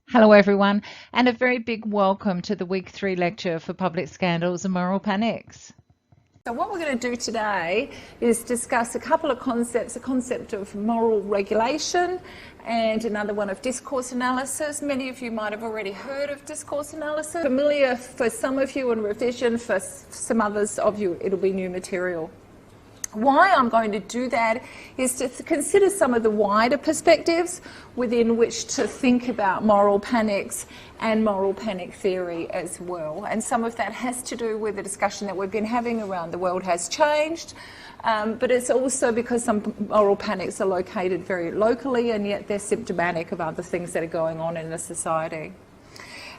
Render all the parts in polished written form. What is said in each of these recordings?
Hello, everyone, and a very big welcome to the Week 3 lecture for Public Scandals and Moral Panics. So what we're going to do today is discuss a couple of concepts, a concept of moral regulation and another one of discourse analysis. Many of you might have already heard of discourse analysis. Familiar for some of you and revision for some others of you, it'll be new material. Why I'm going to do that is to consider some of the wider perspectives within which to think about moral panics and moral panic theory as well. And some of that has to do with the discussion that we've been having around the world has changed, but it's also because some moral panics are located very locally and yet they're symptomatic of other things that are going on in the society.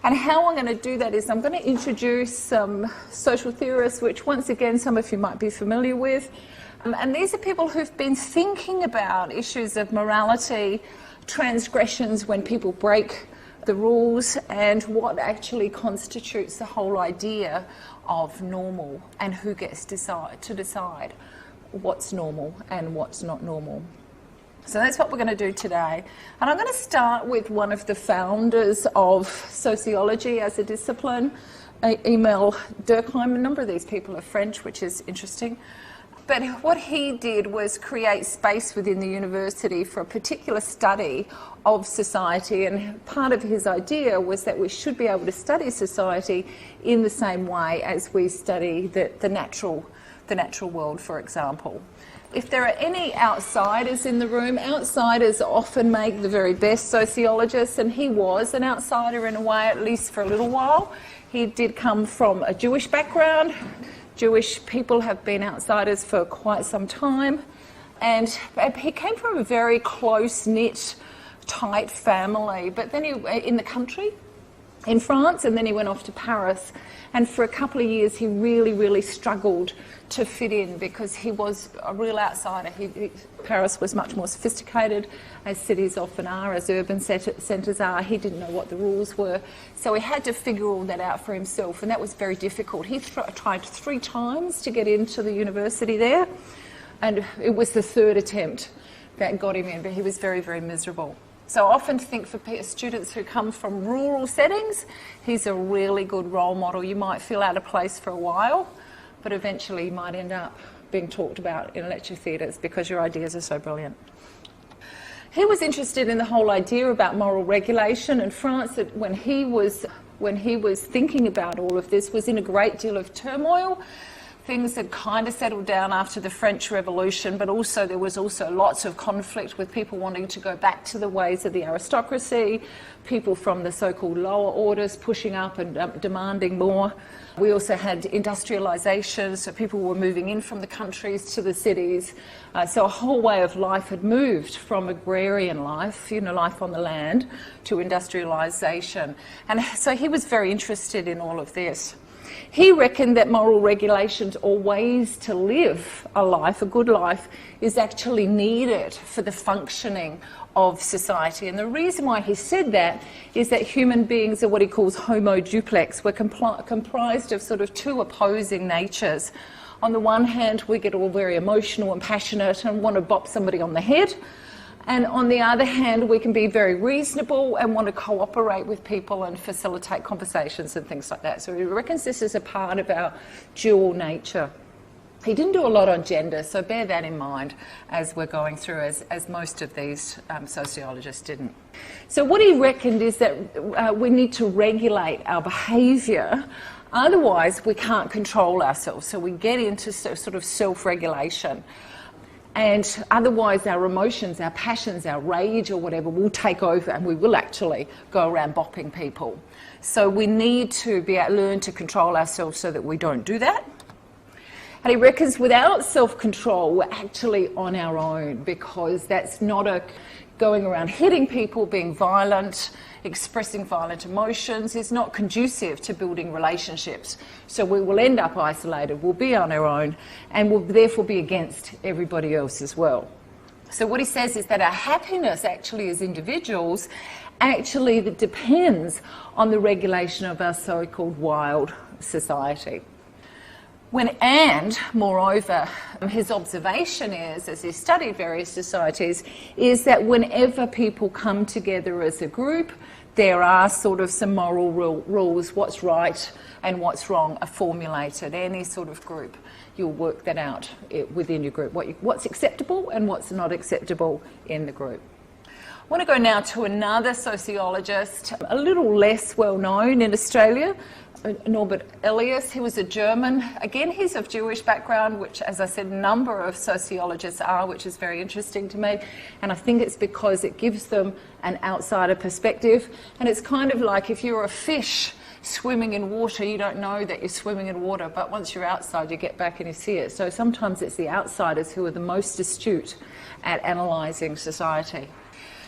And how I'm going to do that is I'm going to introduce some social theorists, which once again some of you might be familiar with. And these are people who've been thinking about issues of morality, transgressions when people break the rules, and what actually constitutes the whole idea of normal and who gets to decide what's normal and what's not normal. So that's what we're going to do today. And I'm going to start with one of the founders of sociology as a discipline, Emile Durkheim. A number of these people are French, which is interesting. But what he did was create space within the university for a particular study of society, and part of his idea was that we should be able to study society in the same way as we study the natural world, for example. If there are any outsiders in the room, outsiders often make the very best sociologists, and he was an outsider in a way, at least for a little while. He did come from a Jewish background. Jewish people have been outsiders for quite some time, and he came from a very close-knit, tight family, but then he in the country in France, and then he went off to Paris, and for a couple of years he really struggled to fit in because he was a real outsider. Paris was much more sophisticated, as cities often are, as urban centres are. He didn't know what the rules were, so he had to figure all that out for himself, and that was very difficult. He tried 3 times to get into the university there, and it was the 3rd attempt that got him in, but he was very miserable. So I often think for students who come from rural settings, he's a really good role model. You might feel out of place for a while, but eventually you might end up being talked about in lecture theatres because your ideas are so brilliant. He was interested in the whole idea about moral regulation, and France, when he was thinking about all of this, was in a great deal of turmoil. Things had kind of settled down after the French Revolution, but also there was also lots of conflict with people wanting to go back to the ways of the aristocracy, people from the so-called lower orders pushing up and demanding more. We also had industrialisation, so people were moving in from the countries to the cities. So a whole way of life had moved from agrarian life, life on the land, to industrialisation. And so he was very interested in all of this. He reckoned that moral regulations, or ways to live a life, a good life, is actually needed for the functioning of society. And the reason why he said that is that human beings are what he calls homo duplex. We're comprised of sort of 2 opposing natures. On the one hand, we get all very emotional and passionate and want to bop somebody on the head. And on the other hand, we can be very reasonable and want to cooperate with people and facilitate conversations and things like that. So he reckons this is a part of our dual nature. He didn't do a lot on gender, so bear that in mind as we're going through, as most of these sociologists didn't. So what he reckoned is that we need to regulate our behaviour, otherwise we can't control ourselves. So we get into sort of self-regulation. And otherwise our emotions, our passions, our rage or whatever will take over, and we will actually go around bopping people. So we need to learn to control ourselves so that we don't do that. And he reckons without self-control, we're actually on our own, because that's not going around hitting people, being violent, expressing violent emotions is not conducive to building relationships. So we will end up isolated, we'll be on our own, and we'll therefore be against everybody else as well. So what he says is that our happiness actually as individuals actually depends on the regulation of our so-called wild society. Moreover, his observation is, as he studied various societies, is that whenever people come together as a group, there are sort of some moral rules. What's right and what's wrong are formulated. Any sort of group, you'll work that out within your group, what's acceptable and what's not acceptable in the group. I want to go now to another sociologist, a little less well known in Australia, Norbert Elias. He was a German. Again, he's of Jewish background, which, as I said, a number of sociologists are, which is very interesting to me. And I think it's because it gives them an outsider perspective. And it's kind of like if you're a fish swimming in water, you don't know that you're swimming in water, but once you're outside, you get back and you see it. So sometimes it's the outsiders who are the most astute at analysing society.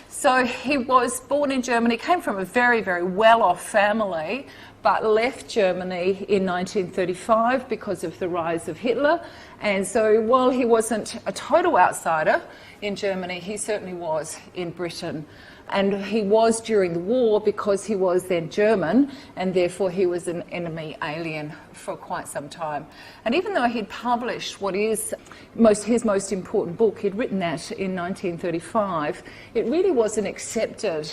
So he was born in Germany, came from a very, very well-off family, but left Germany in 1935 because of the rise of Hitler. And so while he wasn't a total outsider in Germany, he certainly was in Britain. And he was during the war because he was then German, and therefore he was an enemy alien for quite some time. And even though he'd published what is his most important book, he'd written that in 1935, it really wasn't accepted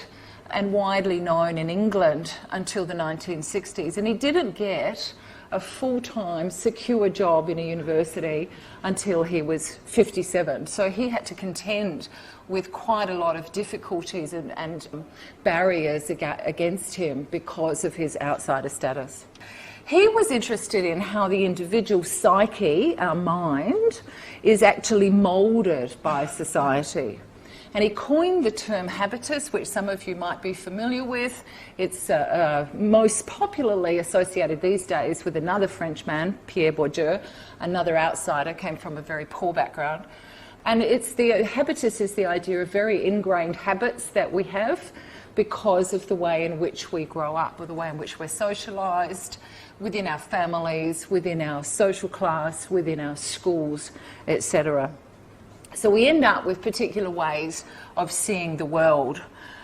and widely known in England until the 1960s. And he didn't get a full-time secure job in a university until he was 57. So he had to contend with quite a lot of difficulties and barriers against him because of his outsider status. He was interested in how the individual psyche, our mind, is actually moulded by society. And he coined the term habitus, which some of you might be familiar with. It's most popularly associated these days with another Frenchman, Pierre Bourdieu, another outsider, came from a very poor background. And habitus is the idea of very ingrained habits that we have because of the way in which we grow up, or the way in which we're socialised, within our families, within our social class, within our schools, etc. So we end up with particular ways of seeing the world.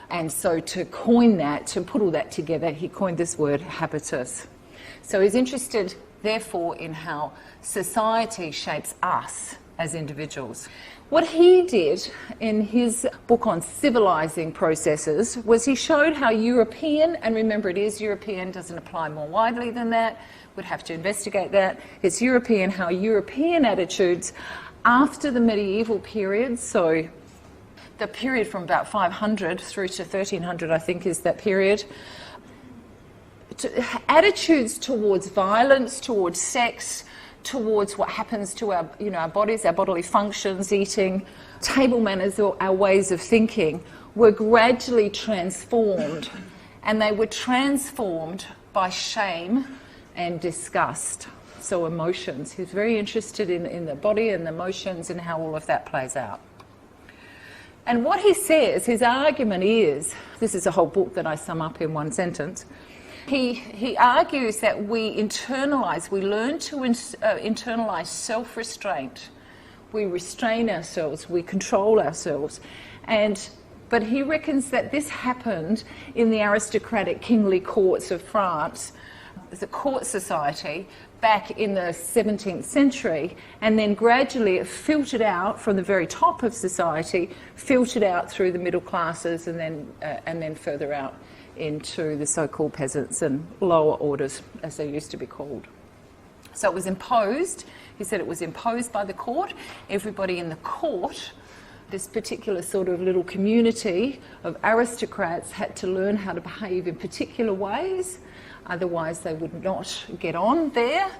And so to coin that, to put all that together, he coined this word habitus. So he's interested, therefore, in how society shapes us as individuals. What he did in his book on civilising processes was he showed how European, and remember it is European, doesn't apply more widely than that, we'd have to investigate that, it's European, how European attitudes after the medieval period, so the period from about 500 through to 1300 I think is that period, attitudes towards violence, towards sex, towards what happens to our, our bodies, our bodily functions, eating, table manners, or our ways of thinking, were gradually transformed. And they were transformed by shame and disgust. So emotions. He's very interested in the body and the emotions and how all of that plays out. And what he says, his argument is, this is a whole book that I sum up in one sentence, he argues that we learn to internalise self-restraint. We restrain ourselves, we control ourselves. But he reckons that this happened in the aristocratic kingly courts of France, the court society, back in the 17th century, and then gradually it filtered out from the very top of society, filtered out through the middle classes, and then further out into the so-called peasants and lower orders, as they used to be called. So it was imposed, he said it was imposed by the court. Everybody in the court, this particular sort of little community of aristocrats, had to learn how to behave in particular ways, otherwise they would not get on there.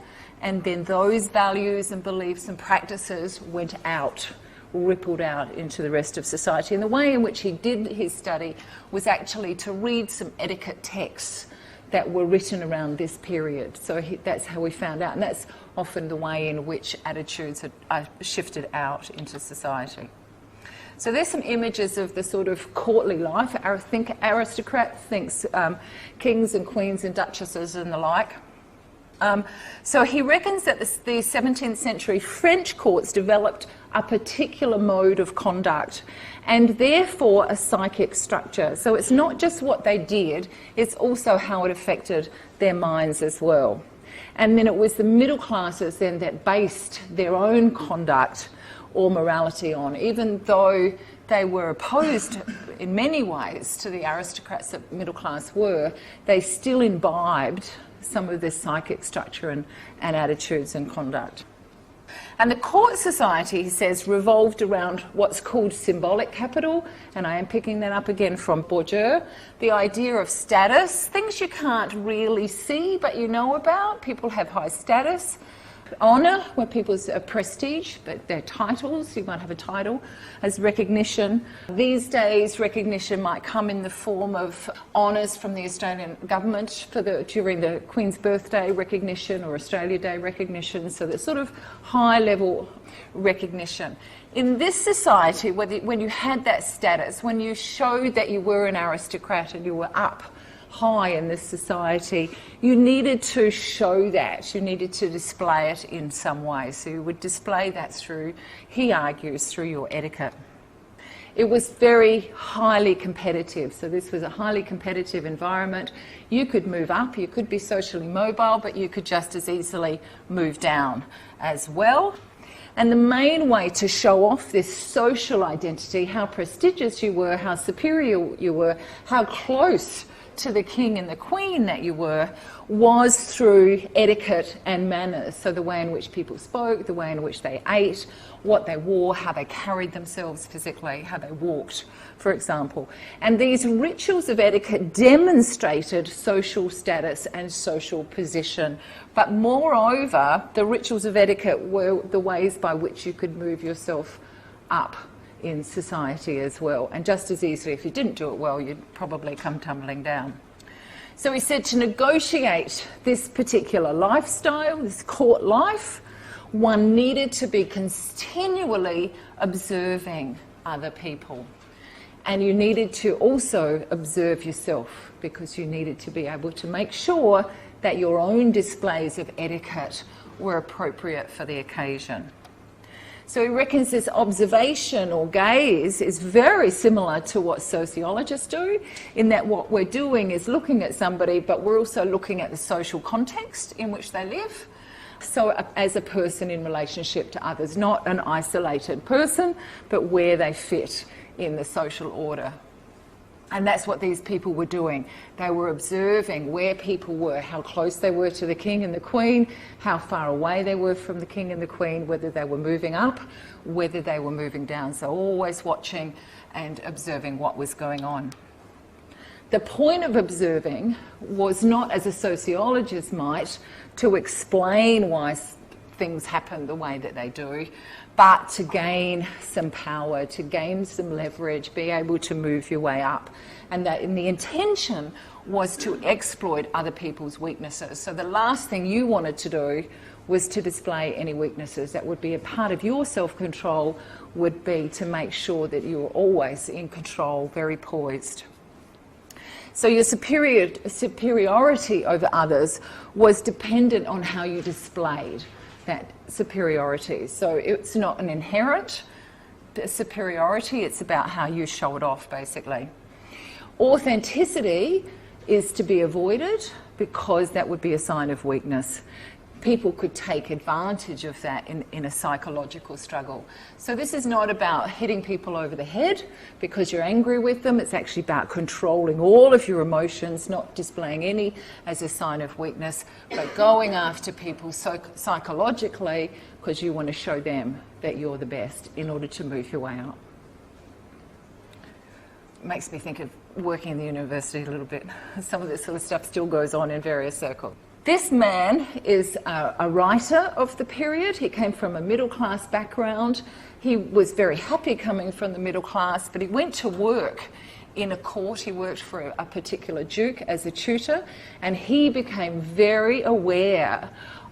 And then those values and beliefs and practices went out, rippled out into the rest of society. And the way in which he did his study was actually to read some etiquette texts that were written around this period. So that's how we found out. And that's often the way in which attitudes are shifted out into society. So there's some images of the sort of courtly life. I think aristocrat thinks kings and queens and duchesses and the like. So he reckons that the 17th century French courts developed a particular mode of conduct and therefore a psychic structure. So it's not just what they did, it's also how it affected their minds as well. And then it was the middle classes then that based their own conduct or morality on, even though they were opposed in many ways to the aristocrats that middle class were, they still imbibed some of this psychic structure and attitudes and conduct. And the court society, he says, revolved around what's called symbolic capital, and I am picking that up again from Bourdieu, the idea of status, things you can't really see but you know about. People have high status. Honour, where people's prestige, but their titles, you might have a title, as recognition. These days, recognition might come in the form of honours from the Australian government during the Queen's birthday recognition or Australia Day recognition, so that sort of high-level recognition. In this society, when you had that status, when you showed that you were an aristocrat and you were up high in this society, you needed to show that, you needed to display it in some way. So you would display that through, he argues, through your etiquette. It was very highly competitive, so this was a highly competitive environment. You could move up, you could be socially mobile, but you could just as easily move down as well. And the main way to show off this social identity, how prestigious you were, how superior you were, how close to the king and the queen that you were, was through etiquette and manners. So the way in which people spoke, the way in which they ate, what they wore, how they carried themselves physically, how they walked, for example. And these rituals of etiquette demonstrated social status and social position. But moreover, the rituals of etiquette were the ways by which you could move yourself up in society as well, and just as easily, if you didn't do it well, you'd probably come tumbling down. So he said to negotiate this particular lifestyle, this court life, one needed to be continually observing other people, and you needed to also observe yourself, because you needed to be able to make sure that your own displays of etiquette were appropriate for the occasion. So he reckons this observation or gaze is very similar to what sociologists do, in that what we're doing is looking at somebody, but we're also looking at the social context in which they live. So as a person in relationship to others, not an isolated person, but where they fit in the social order. And that's what these people were doing. They were observing where people were, how close they were to the king and the queen, how far away they were from the king and the queen, whether they were moving up, whether they were moving down. So always watching and observing what was going on. The point of observing was not, as a sociologist might, to explain why things happen the way that they do, but to gain some power, to gain some leverage, be able to move your way up. And that the intention was to exploit other people's weaknesses. So the last thing you wanted to do was to display any weaknesses. That would be a part of your self-control, would be to make sure that you were always in control, very poised. So your superiority over others was dependent on how you displayed that superiority. So it's not an inherent superiority, it's about how you show it off, basically. Authenticity is to be avoided because that would be a sign of weakness. People could take advantage of that in a psychological struggle. So this is not about hitting people over the head because you're angry with them. It's actually about controlling all of your emotions, not displaying any as a sign of weakness, but going after people psychologically because you want to show them that you're the best in order to move your way up. It makes me think of working in the university a little bit. Some of this sort of stuff still goes on in various circles. This man is a writer of the period. He came from a middle-class background. He was very happy coming from the middle class, but he went to work in a court. He worked for a particular duke as a tutor, and he became very aware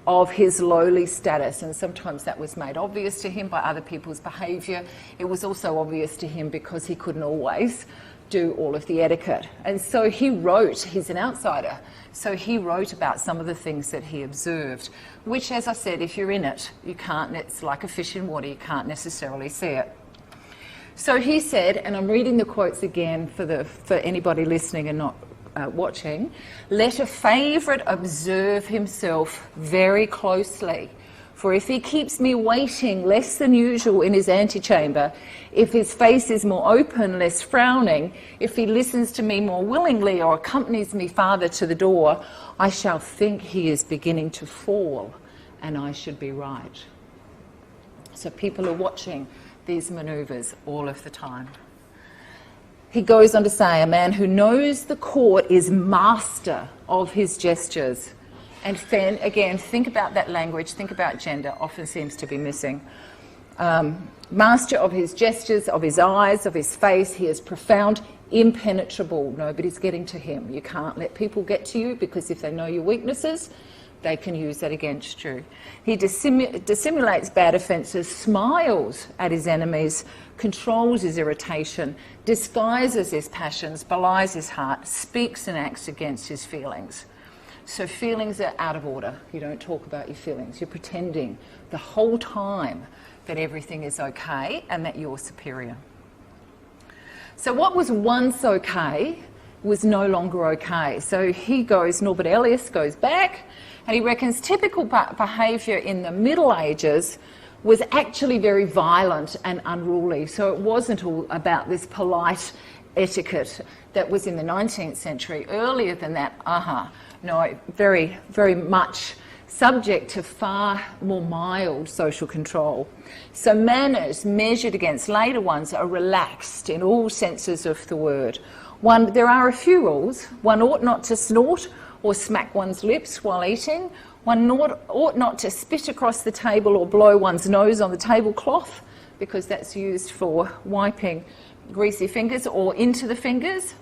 of his lowly status, and sometimes that was made obvious to him by other people's behaviour. It was also obvious to him because he couldn't always do all of the etiquette. And so he wrote, he's an outsider, so he wrote about some of the things that he observed, which, as I said, if you're in it, you can't, it's like a fish in water, you can't necessarily see it. So he said, and I'm reading the quotes again for anybody listening and not watching, let a favourite observe himself very closely. For if he keeps me waiting less than usual in his antechamber, if his face is more open, less frowning, if he listens to me more willingly or accompanies me farther to the door, I shall think he is beginning to fall, and I should be right. So people are watching these manoeuvres all of the time. He goes on to say, a man who knows the court is master of his gestures. And then, again, think about that language, think about gender, often seems to be missing. Master of his gestures, of his eyes, of his face, he is profound, impenetrable. Nobody's getting to him. You can't let people get to you, because if they know your weaknesses, they can use that against you. He dissimulates bad offences, smiles at his enemies, controls his irritation, disguises his passions, belies his heart, speaks and acts against his feelings. So feelings are out of order. You don't talk about your feelings. You're pretending the whole time that everything is okay and that you're superior. So what was once okay was no longer okay. So he goes, Norbert Elias goes back, and he reckons typical behaviour in the Middle Ages was actually very violent and unruly. So it wasn't all about this polite etiquette that was in the 19th century. Earlier than that, no, very, very much subject to far more mild social control. So manners measured against later ones are relaxed in all senses of the word. There are a few rules. One ought not to snort or smack one's lips while eating. One ought not to spit across the table or blow one's nose on the tablecloth, because that's used for wiping greasy fingers or into the fingers.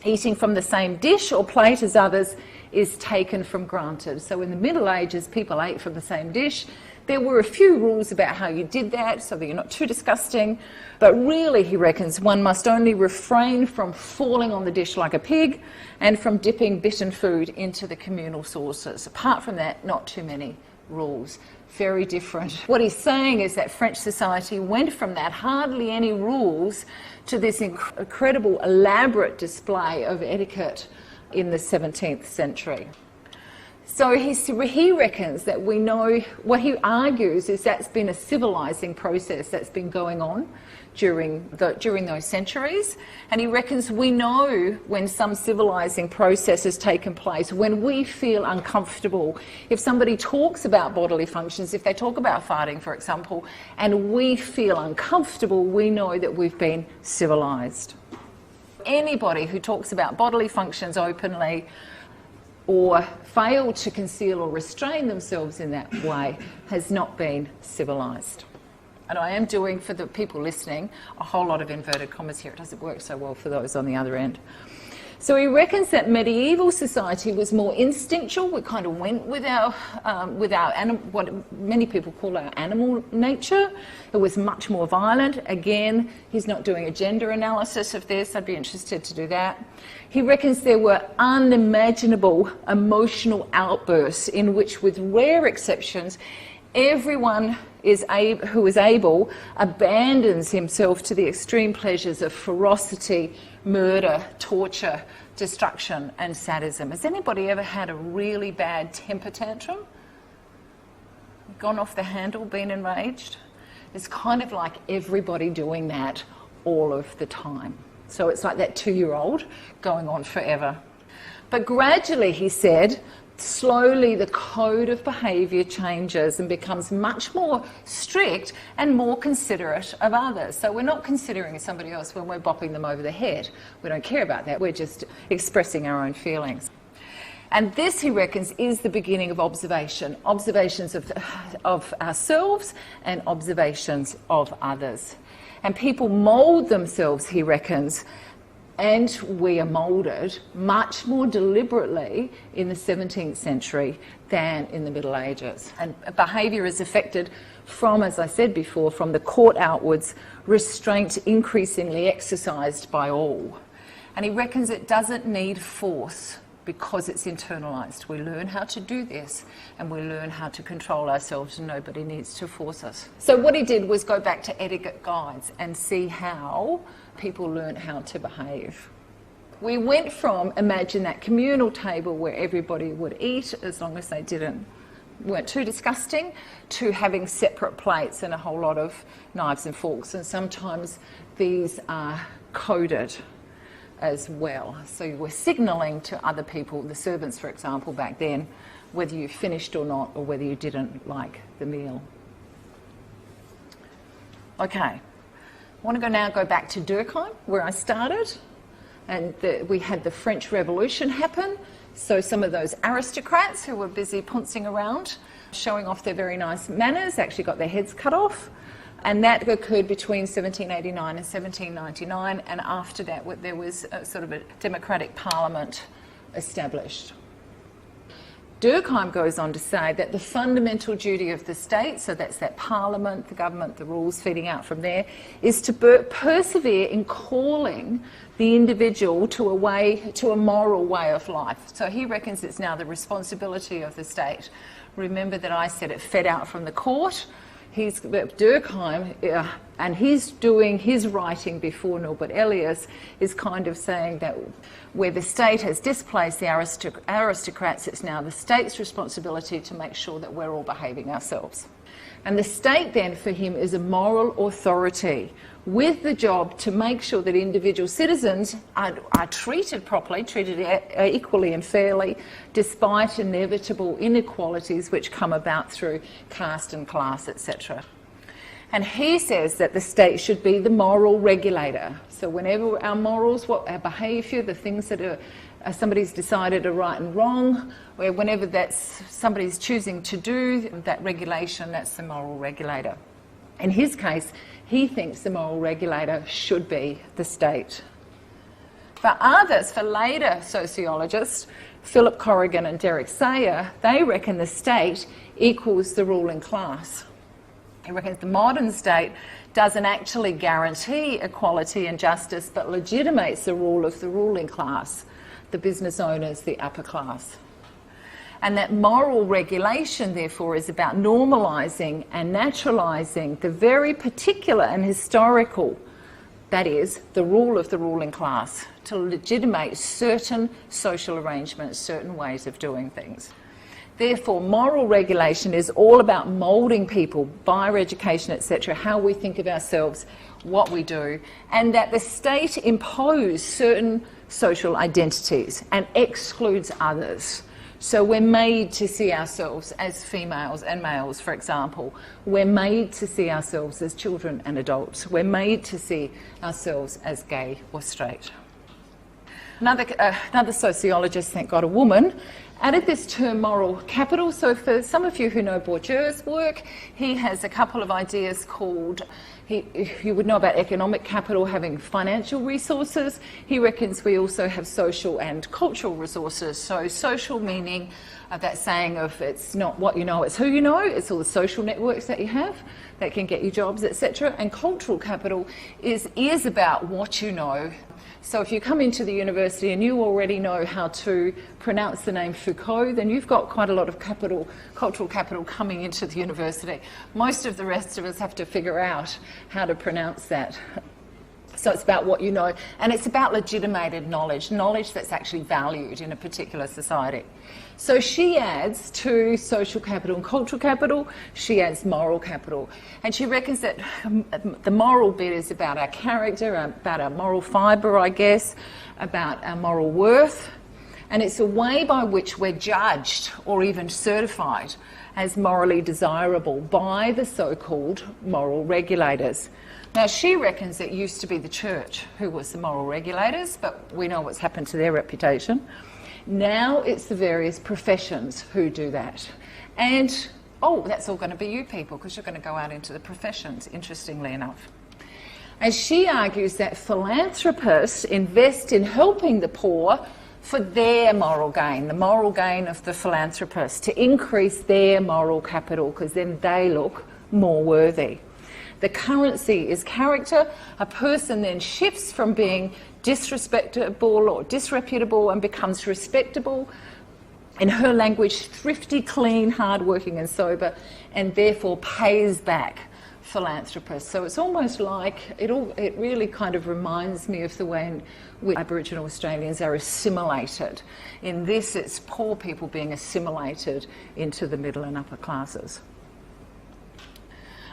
Eating from the same dish or plate as others is taken for granted. So in the Middle Ages, people ate from the same dish. There were a few rules about how you did that, so that you're not too disgusting. But really, he reckons, one must only refrain from falling on the dish like a pig and from dipping bitten food into the communal saucers. Apart from that, not too many rules. Very different. What he's saying is that French society went from that hardly any rules to this incredible, elaborate display of etiquette in the 17th century. So he reckons that we know, what he argues is that's been a civilising process that's been going on during those centuries, and he reckons we know when some civilising process has taken place, when we feel uncomfortable. If somebody talks about bodily functions, if they talk about farting, for example, and we feel uncomfortable, we know that we've been civilised. Anybody who talks about bodily functions openly or fail to conceal or restrain themselves in that way has not been civilised. And I am doing, for the people listening, a whole lot of inverted commas here. It doesn't work so well for those on the other end. So he reckons that medieval society was more instinctual. We kind of went with our what many people call our animal nature. It was much more violent. Again, he's not doing a gender analysis of this. I'd be interested to do that. He reckons there were unimaginable emotional outbursts in which, with rare exceptions, everyone who is able abandons himself to the extreme pleasures of ferocity, murder, torture, destruction and sadism. Has anybody ever had a really bad temper tantrum? Gone off the handle, been enraged? It's kind of like everybody doing that all of the time. So it's like that 2-year-old going on forever. But gradually, he said, slowly the code of behaviour changes and becomes much more strict and more considerate of others. So we're not considering somebody else when we're bopping them over the head. We don't care about that. We're just expressing our own feelings. And this, he reckons, is the beginning of observation. Observations of ourselves and observations of others. And people mould themselves, he reckons, and we are moulded much more deliberately in the 17th century than in the Middle Ages. And behaviour is affected from, as I said before, from the court outwards, restraint increasingly exercised by all. And he reckons it doesn't need force because it's internalised. We learn how to do this and we learn how to control ourselves, and nobody needs to force us. So what he did was go back to etiquette guides and see how people learn how to behave. We went from, imagine that communal table where everybody would eat as long as they weren't too disgusting, to having separate plates and a whole lot of knives and forks, and sometimes these are coded as well. So you were signalling to other people, the servants for example back then, whether you finished or not, or whether you didn't like the meal. Okay, I want to now go back to Durkheim, where I started, and we had the French Revolution happen. So some of those aristocrats who were busy pouncing around, showing off their very nice manners, actually got their heads cut off. And that occurred between 1789 and 1799, and after that there was a sort of a democratic parliament established. Durkheim goes on to say that the fundamental duty of the state, so that's that parliament, the government, the rules feeding out from there, is to persevere in calling the individual to a moral way of life. So he reckons it's now the responsibility of the state. Remember that I said it fed out from the court. Durkheim, and he's doing his writing before Norbert Elias, is kind of saying that where the state has displaced the aristocrats, it's now the state's responsibility to make sure that we're all behaving ourselves. And the state then for him is a moral authority with the job to make sure that individual citizens are treated properly, treated equally and fairly, despite inevitable inequalities which come about through caste and class, etc. And he says that the state should be the moral regulator. So whenever our morals, our behaviour, the things that somebody's decided are right and wrong, whenever that's somebody's choosing to do that regulation, that's the moral regulator. In his case, he thinks the moral regulator should be the state. For others, for later sociologists, Philip Corrigan and Derek Sayer, they reckon the state equals the ruling class. He reckons the modern state doesn't actually guarantee equality and justice, but legitimates the rule of the ruling class, the business owners, the upper class. And that moral regulation, therefore, is about normalising and naturalising the very particular and historical, that is, the rule of the ruling class, to legitimate certain social arrangements, certain ways of doing things. Therefore, moral regulation is all about moulding people by our education, etc., how we think of ourselves, what we do, and that the state imposes certain social identities and excludes others. So we're made to see ourselves as females and males, for example. We're made to see ourselves as children and adults. We're made to see ourselves as gay or straight. Another sociologist, thank God a woman, added this term moral capital. So for some of you who know Bourdieu's work, he has a couple of ideas called, you would know about economic capital having financial resources. He reckons we also have social and cultural resources. So social meaning that saying of it's not what you know, it's who you know. It's all the social networks that you have that can get you jobs, etc. And cultural capital is about what you know. So if you come into the university and you already know how to pronounce the name Foucault, then you've got quite a lot of cultural capital coming into the university. Most of the rest of us have to figure out how to pronounce that. So it's about what you know, and it's about legitimated knowledge that's actually valued in a particular society. So she adds to social capital and cultural capital, she adds moral capital. And she reckons that the moral bit is about our character, about our moral fibre, I guess, about our moral worth. And it's a way by which we're judged or even certified as morally desirable by the so-called moral regulators. Now, she reckons it used to be the church who was the moral regulators, but we know what's happened to their reputation. Now it's the various professions who do that. And, that's all going to be you people, because you're going to go out into the professions, interestingly enough. And she argues that philanthropists invest in helping the poor for their moral gain, the moral gain of the philanthropists, to increase their moral capital, because then they look more worthy. The currency is character. A person then shifts from being disrespectable or disreputable and becomes respectable. In her language, thrifty, clean, hardworking and sober, and therefore pays back philanthropist. So it's almost like it really kind of reminds me of the way in which Aboriginal Australians are assimilated. In this, it's poor people being assimilated into the middle and upper classes.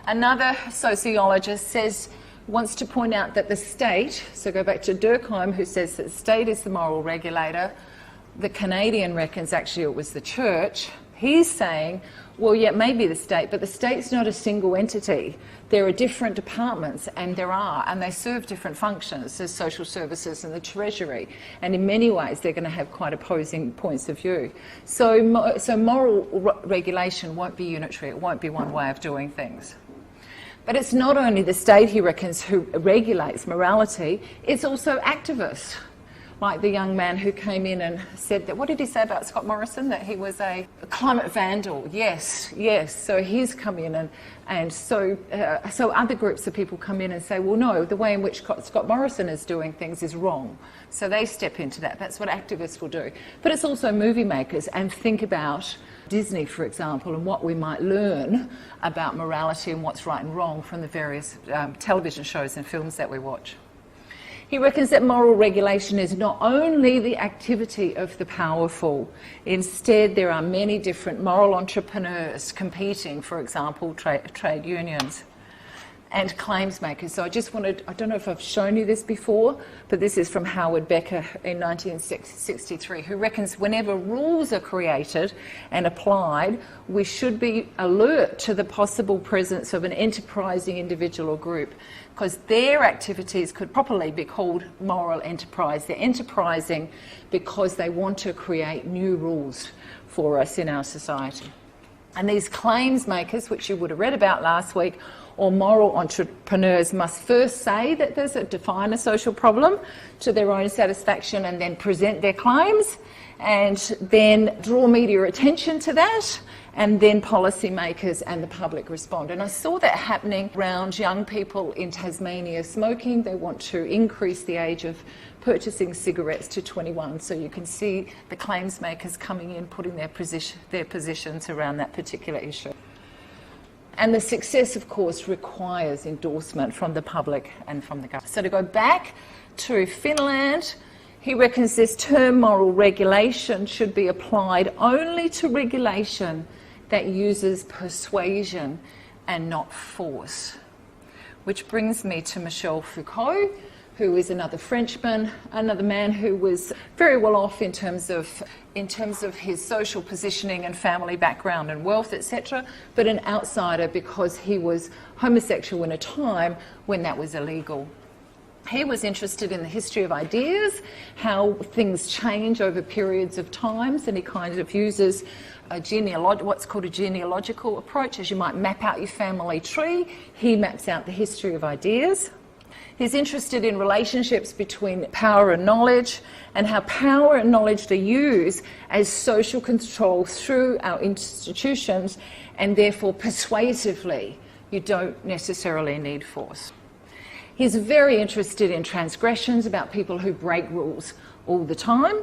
Another sociologist wants to point out that the state, so go back to Durkheim, who says that the state is the moral regulator. The Canadian reckons actually it was the church. He's saying, well, yeah, maybe the state, but the state's not a single entity. There are different departments, and they serve different functions. There's social services and the treasury, and in many ways they're going to have quite opposing points of view. So moral regulation won't be unitary. It won't be one way of doing things. But it's not only the state, he reckons, who regulates morality, it's also activists. Like the young man who came in and said that, what did he say about Scott Morrison? That he was a climate vandal. Yes. So he's come in and so other groups of people come in and say, well, no, the way in which Scott Morrison is doing things is wrong. So they step into that. That's what activists will do. But it's also movie makers, and think about Disney, for example, and what we might learn about morality and what's right and wrong from the various television shows and films that we watch. He reckons that moral regulation is not only the activity of the powerful. Instead, there are many different moral entrepreneurs competing, for example, trade unions and claims makers. So I don't know if I've shown you this before, but this is from Howard Becker in 1963, who reckons whenever rules are created and applied, we should be alert to the possible presence of an enterprising individual or group, because their activities could properly be called moral enterprise. They're enterprising because they want to create new rules for us in our society. And these claims makers, which you would have read about last week, or moral entrepreneurs, must first say that define a social problem to their own satisfaction, and then present their claims, and then draw media attention to that, and then policymakers and the public respond. And I saw that happening around young people in Tasmania smoking. They want to increase the age of purchasing cigarettes to 21. So you can see the claims makers coming in, putting their positions around that particular issue. And the success, of course, requires endorsement from the public and from the government. So to go back to Finland, he reckons this term moral regulation should be applied only to regulation that uses persuasion and not force. Which brings me to Michel Foucault, who is another Frenchman, another man who was very well off in terms of his social positioning and family background and wealth, etc., but an outsider because he was homosexual in a time when that was illegal. He was interested in the history of ideas, how things change over periods of times, and he kind of uses what's called a genealogical approach. As you might map out your family tree, he maps out the history of ideas. He's interested in relationships between power and knowledge, and how power and knowledge are used as social control through our institutions, and therefore persuasively. You don't necessarily need force. He's very interested in transgressions, about people who break rules all the time,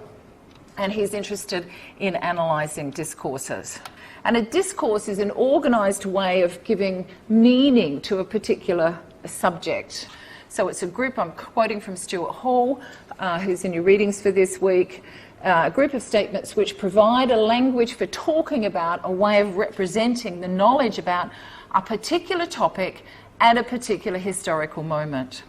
and he's interested in analysing discourses. And a discourse is an organised way of giving meaning to a particular subject. So it's a group, I'm quoting from Stuart Hall, who's in your readings for this week, a group of statements which provide a language for talking about, a way of representing the knowledge about a particular topic at a particular historical moment.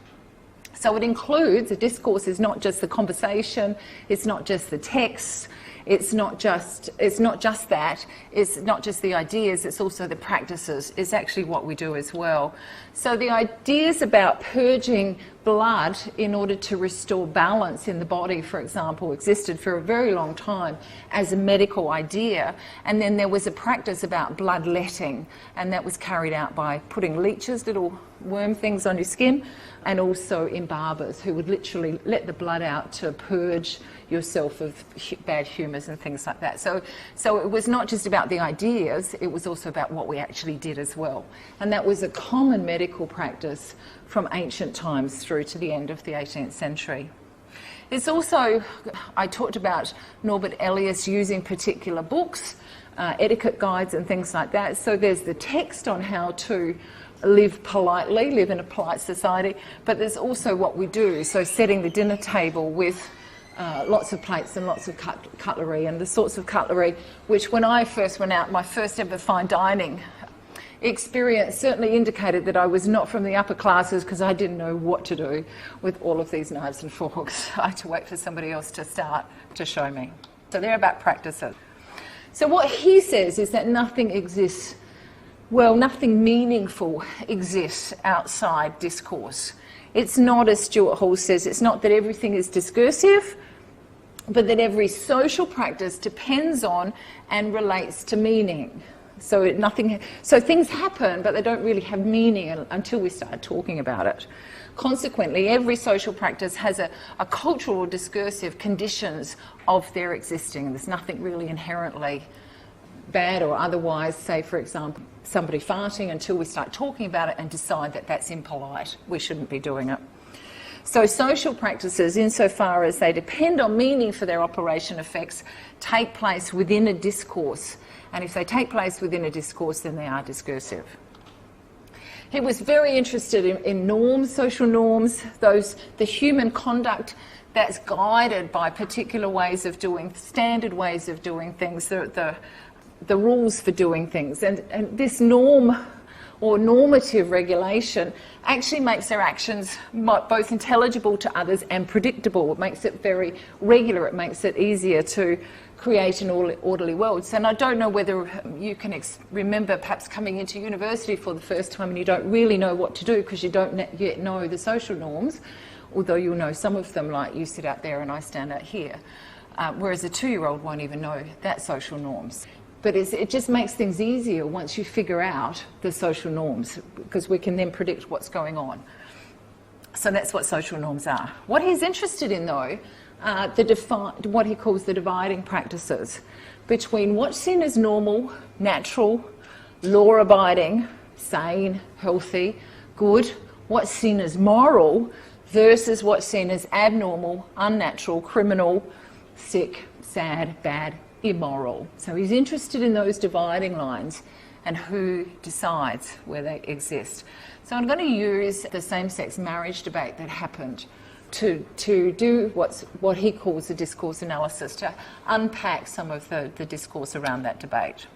So it includes, a discourse is not just the conversation, it's not just the text, it's not just that, it's not just the ideas, it's also the practices. It's actually what we do as well. So the ideas about purging blood in order to restore balance in the body, for example, existed for a very long time as a medical idea. And then there was a practice about bloodletting, and that was carried out by putting leeches, little worm things, on your skin, and also in barbers who would literally let the blood out to purge yourself of bad humours and things like that. So it was not just about the ideas, it was also about what we actually did as well. And that was a common medical practice from ancient times through to the end of the 18th century. It's also, I talked about Norbert Elias using particular books, etiquette guides and things like that. So there's the text on how to live politely, live in a polite society, but there's also what we do. So setting the dinner table with lots of plates and lots of cutlery, and the sorts of cutlery which, when I first went out, my first ever fine dining experience certainly indicated that I was not from the upper classes, because I didn't know what to do with all of these knives and forks. I had to wait for somebody else to start to show me. So they're about practices. So what he says is that nothing exists, well, nothing meaningful exists outside discourse. It's not, as Stuart Hall says, it's not that everything is discursive, but that every social practice depends on and relates to meaning. So things happen, but they don't really have meaning until we start talking about it. Consequently, every social practice has a cultural or discursive conditions of their existing. There's nothing really inherently bad or otherwise, say, for example, somebody farting, until we start talking about it and decide that that's impolite. We shouldn't be doing it. So social practices, insofar as they depend on meaning for their operation effects, take place within a discourse. And if they take place within a discourse, then they are discursive. He was very interested in norms, social norms, the human conduct that's guided by particular ways of doing, standard ways of doing things, the rules for doing things. And this norm or normative regulation actually makes their actions both intelligible to others and predictable. It makes it very regular. It makes it easier to create an orderly world. And I don't know whether you can remember perhaps coming into university for the first time and you don't really know what to do because you don't yet know the social norms, although you'll know some of them, like you sit out there and I stand out here, whereas a 2-year-old won't even know that social norms. But it just makes things easier once you figure out the social norms, because we can then predict what's going on. So that's what social norms are. What he's interested in, though, what he calls the dividing practices between what's seen as normal, natural, law-abiding, sane, healthy, good, what's seen as moral, versus what's seen as abnormal, unnatural, criminal, sick, sad, bad, immoral. So he's interested in those dividing lines and who decides where they exist. So I'm going to use the same-sex marriage debate that happened to do what he calls a discourse analysis, to unpack some of the discourse around that debate.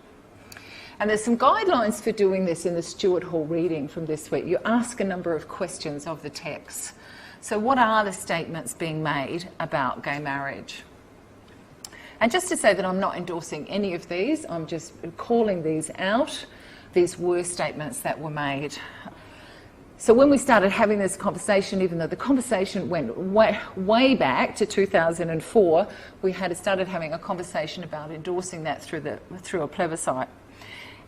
And there's some guidelines for doing this in the Stuart Hall reading from this week. You ask a number of questions of the text. So what are the statements being made about gay marriage? And just to say that I'm not endorsing any of these, I'm just calling these out. These were statements that were made. So when we started having this conversation, even though the conversation went way back to 2004, we had started having a conversation about endorsing that through a plebiscite.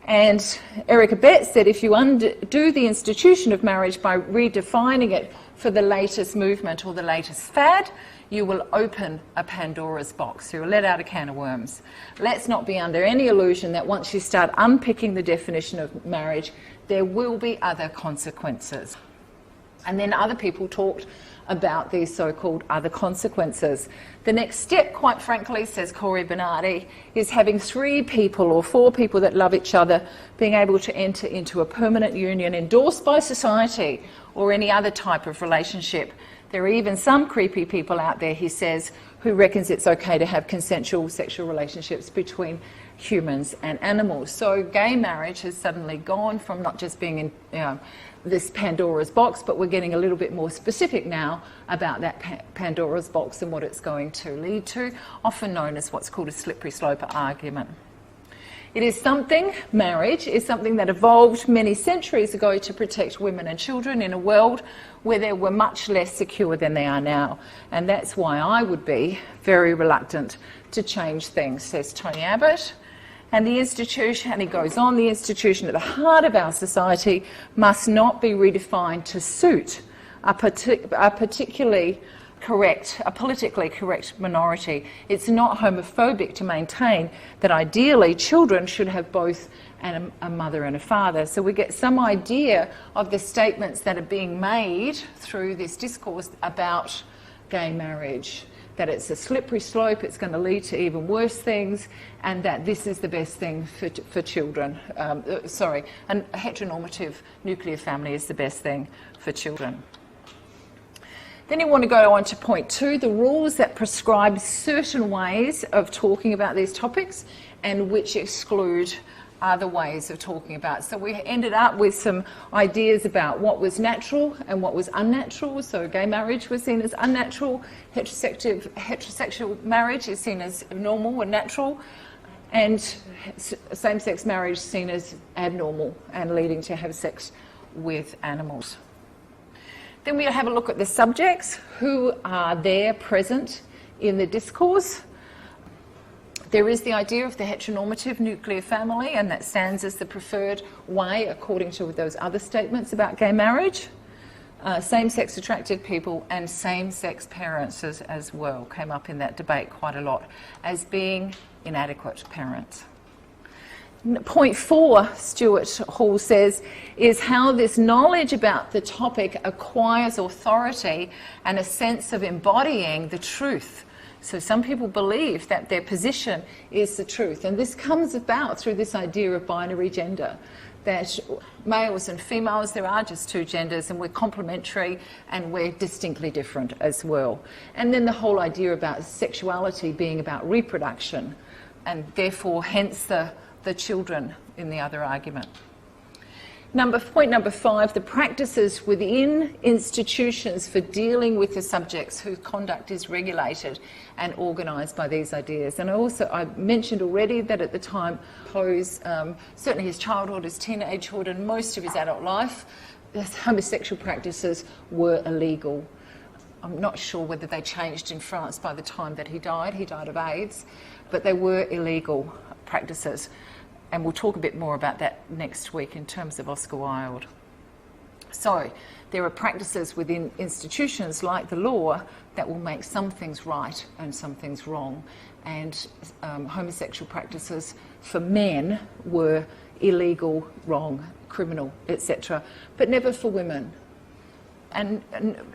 And Erica Betts said, if you undo the institution of marriage by redefining it for the latest movement or the latest fad, you will open a Pandora's box. You will let out a can of worms. Let's not be under any illusion that once you start unpicking the definition of marriage, there will be other consequences. And then other people talked about these so-called other consequences. The next step, quite frankly, says Cory Bernardi, is having 3 people or 4 people that love each other being able to enter into a permanent union endorsed by society or any other type of relationship. There are even some creepy people out there, he says, who reckons it's okay to have consensual sexual relationships between humans and animals. So gay marriage has suddenly gone from not just being in this Pandora's box, but we're getting a little bit more specific now about that Pandora's box and what it's going to lead to, often known as what's called a slippery slope argument. It is something, marriage is something that evolved many centuries ago to protect women and children in a world where they were much less secure than they are now. And that's why I would be very reluctant to change things, says Tony Abbott. And the institution, and he goes on, the institution at the heart of our society must not be redefined to suit a politically correct minority. It's not homophobic to maintain that ideally children should have both a mother and a father. So we get some idea of the statements that are being made through this discourse about gay marriage. that it's a slippery slope, it's going to lead to even worse things, and that this is the best thing for children. And a heteronormative nuclear family is the best thing for children. Then you want to go on to point 2, the rules that prescribe certain ways of talking about these topics and which exclude other ways of talking about. So we ended up with some ideas about what was natural and what was unnatural. So gay marriage was seen as unnatural, heterosexual marriage is seen as normal and natural, and same-sex marriage seen as abnormal and leading to have sex with animals. Then we have a look at the subjects who are there present in the discourse. There is the idea of the heteronormative nuclear family, and that stands as the preferred way according to those other statements about gay marriage. Same-sex attracted people and same-sex parents as well came up in that debate quite a lot as being inadequate parents. Point 4, Stuart Hall says, is how this knowledge about the topic acquires authority and a sense of embodying the truth. So some people believe that their position is the truth, and this comes about through this idea of binary gender, that males and females, there are just 2 genders, and we're complementary and we're distinctly different as well. And then the whole idea about sexuality being about reproduction, and therefore hence the children in the other argument. Point number 5, the practices within institutions for dealing with the subjects whose conduct is regulated and organised by these ideas. And I mentioned already that at the time, Poe's, certainly his childhood, his teenagehood and most of his adult life, homosexual practices were illegal. I'm not sure whether they changed in France by the time that he died. He died of AIDS, but they were illegal practices. And we'll talk a bit more about that next week in terms of Oscar Wilde. So there are practices within institutions like the law that will make some things right and some things wrong. And homosexual practices for men were illegal, wrong, criminal, etc., but never for women. And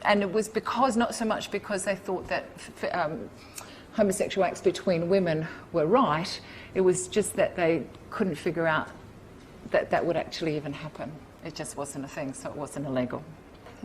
it was because, not so much because they thought that homosexual acts between women were right, it was just that they couldn't figure out that that would actually even happen. It just wasn't a thing, so it wasn't illegal.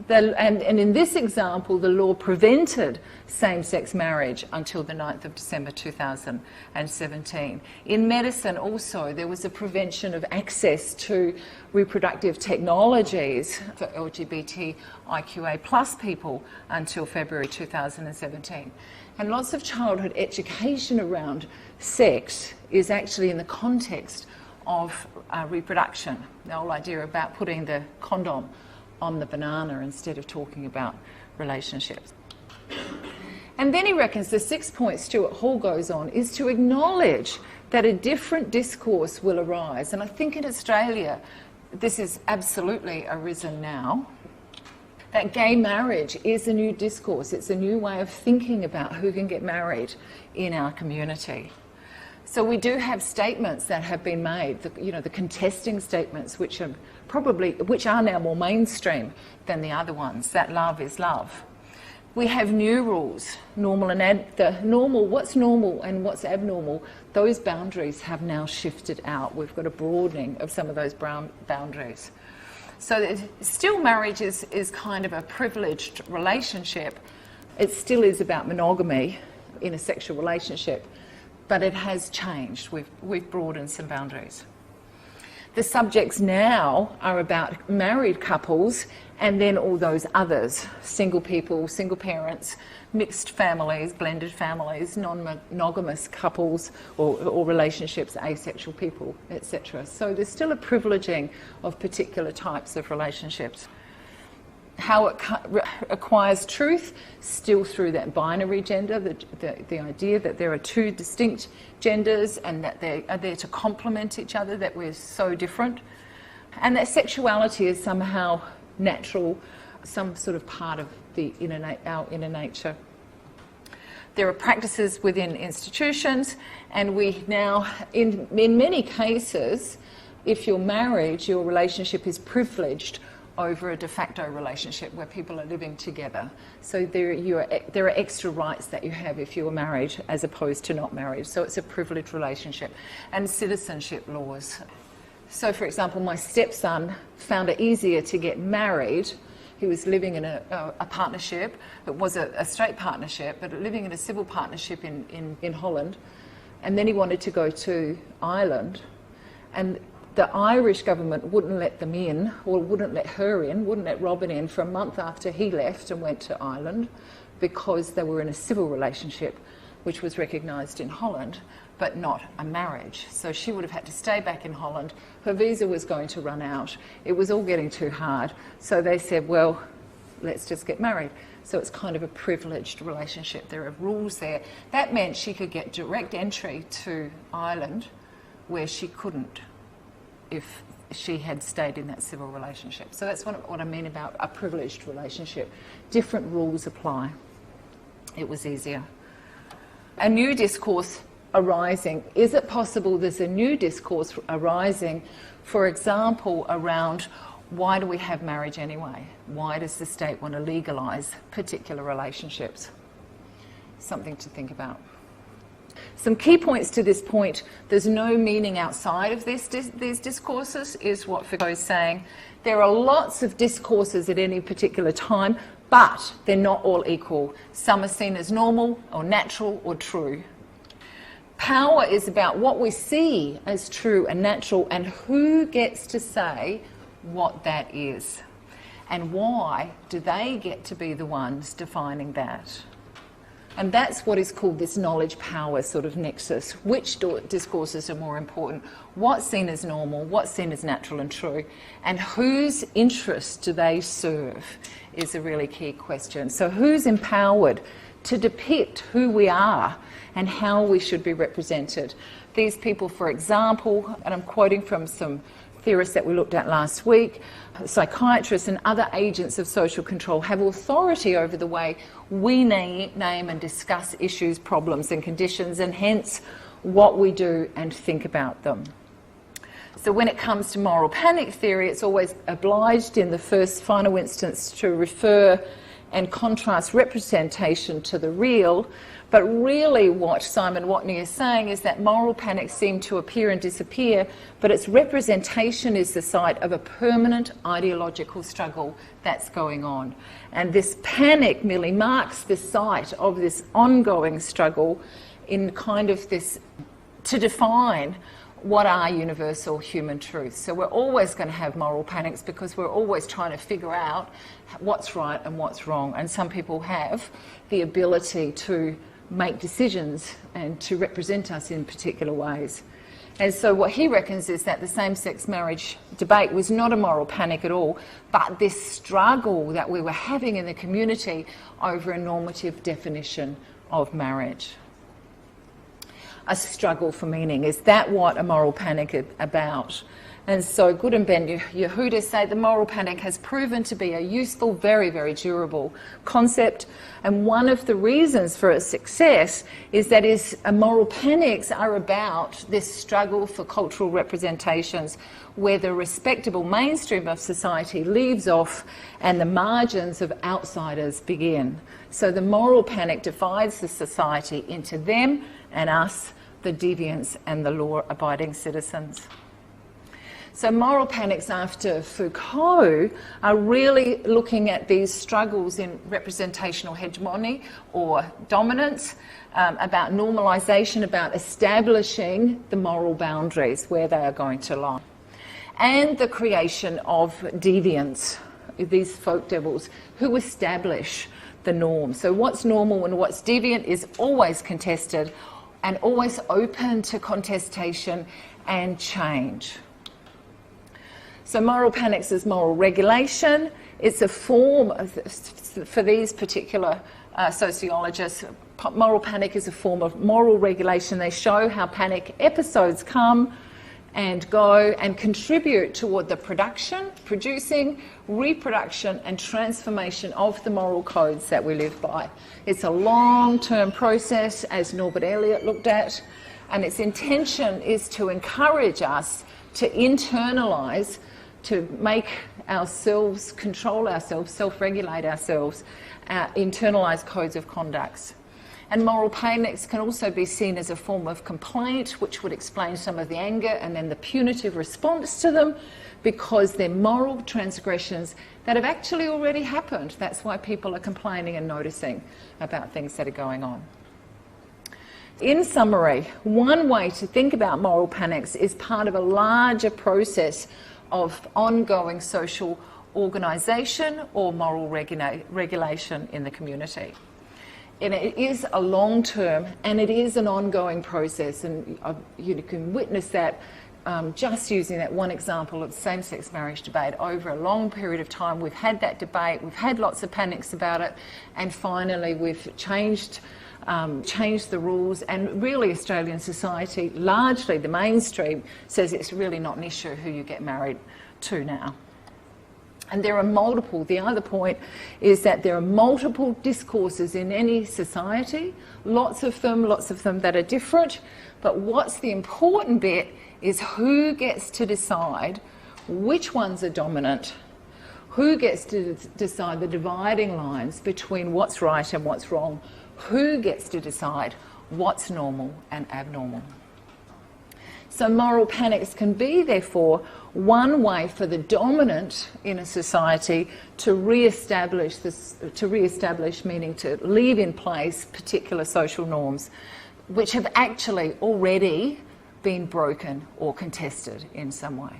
And in this example, the law prevented same-sex marriage until the 9th of December 2017. In medicine also, there was a prevention of access to reproductive technologies for LGBTIQA plus people until February 2017. And lots of childhood education around sex is actually in the context of reproduction. The whole idea about putting the condom on the banana instead of talking about relationships. And then he reckons the 6th point Stuart Hall goes on is to acknowledge that a different discourse will arise. And I think in Australia this is absolutely arisen now. That gay marriage is a new discourse. It's a new way of thinking about who can get married in our community. So we do have statements that have been made, the contesting statements, which are now more mainstream than the other ones, that love is love. We have new rules, normal and what's normal and what's abnormal, those boundaries have now shifted out. We've got a broadening of some of those boundaries. So still marriage is kind of a privileged relationship. It still is about monogamy in a sexual relationship, but it has changed. We've broadened some boundaries. The subjects now are about married couples and then all those others, single people, single parents, mixed families, blended families, non-monogamous couples or relationships, asexual people, etc. So there's still a privileging of particular types of relationships. How it acquires truth, still through that binary gender, the idea that there are 2 distinct genders and that they are there to complement each other, that we're so different. And that sexuality is somehow natural, some sort of part of our inner nature. There are practices within institutions, and we now, in many cases, if you're married, your relationship is privileged over a de facto relationship where people are living together. So there are extra rights that you have if you are married as opposed to not married. So it's a privileged relationship. And citizenship laws. So for example, my stepson found it easier to get married. He was living in a partnership. It was a straight partnership, but living in a civil partnership in Holland. And then he wanted to go to Ireland. And the Irish government wouldn't let them in, or wouldn't let her in, wouldn't let Robin in for a month after he left and went to Ireland, because they were in a civil relationship, which was recognised in Holland, but not a marriage. So she would have had to stay back in Holland. Her visa was going to run out. It was all getting too hard. So they said, well, let's just get married. So it's kind of a privileged relationship. There are rules there. That meant she could get direct entry to Ireland, where she couldn't if she had stayed in that civil relationship. So that's what I mean about a privileged relationship. Different rules apply. It was easier. A new discourse arising. Is it possible there's a new discourse arising, for example, around why do we have marriage anyway? Why does the state want to legalise particular relationships? Something to think about. Some key points to this point: there's no meaning outside of these discourses, is what Foucault is saying. There are lots of discourses at any particular time, but they're not all equal. Some are seen as normal or natural or true. Power is about what we see as true and natural, and who gets to say what that is. And why do they get to be the ones defining that? And that's what is called this knowledge-power sort of nexus. Which discourses are more important? What's seen as normal? What's seen as natural and true? And whose interests do they serve is a really key question. So who's empowered to depict who we are and how we should be represented? These people, for example, and I'm quoting from some theorists that we looked at last week, psychiatrists and other agents of social control have authority over the way we name and discuss issues, problems and conditions, and hence what we do and think about them. So when it comes to moral panic theory, it's always obliged in the final instance to refer and contrast representation to the real. But really what Simon Watney is saying is that moral panics seem to appear and disappear, but its representation is the site of a permanent ideological struggle that's going on. And this panic merely marks the site of this ongoing struggle in kind of this, to define what are universal human truths. So we're always going to have moral panics because we're always trying to figure out what's right and what's wrong. And some people have the ability to make decisions and to represent us in particular ways. And so what he reckons is that the same-sex marriage debate was not a moral panic at all, but this struggle that we were having in the community over a normative definition of marriage. A struggle for meaning. Is that what a moral panic is about? And so Good and Ben Yehuda say the moral panic has proven to be a useful, very, very durable concept. And one of the reasons for its success is that moral panics are about this struggle for cultural representations where the respectable mainstream of society leaves off and the margins of outsiders begin. So the moral panic divides the society into them and us, the deviants and the law-abiding citizens. So moral panics after Foucault are really looking at these struggles in representational hegemony or dominance, about normalisation, about establishing the moral boundaries where they are going to lie. And the creation of deviants, these folk devils, who establish the norm. So what's normal and what's deviant is always contested and always open to contestation and change. So moral panics is moral regulation. It's a form of, for these particular sociologists, moral panic is a form of moral regulation. They show how panic episodes come and go and contribute toward the producing, reproduction and transformation of the moral codes that we live by. It's a long-term process, as Norbert Eliot looked at, and its intention is to encourage us to internalise, to make ourselves, control ourselves, self-regulate ourselves, internalise codes of conduct. And moral panics can also be seen as a form of complaint, which would explain some of the anger and then the punitive response to them, because they're moral transgressions that have actually already happened. That's why people are complaining and noticing about things that are going on. In summary, one way to think about moral panics is part of a larger process of ongoing social organisation or moral regulation in the community. And it is a long-term and it is an ongoing process, and you can witness that just using that one example of same-sex marriage debate. Over a long period of time we've had that debate, we've had lots of panics about it, and finally we've changed the rules, and really Australian society, largely the mainstream, says it's really not an issue who you get married to now. And there are multiple, the other point is that there are multiple discourses in any society, lots of them that are different, but what's the important bit is who gets to decide which ones are dominant, who gets to decide the dividing lines between what's right and what's wrong, who gets to decide what's normal and abnormal. So moral panics can be, therefore, one way for the dominant in a society to re-establish meaning to leave in place particular social norms which have actually already been broken or contested in some way.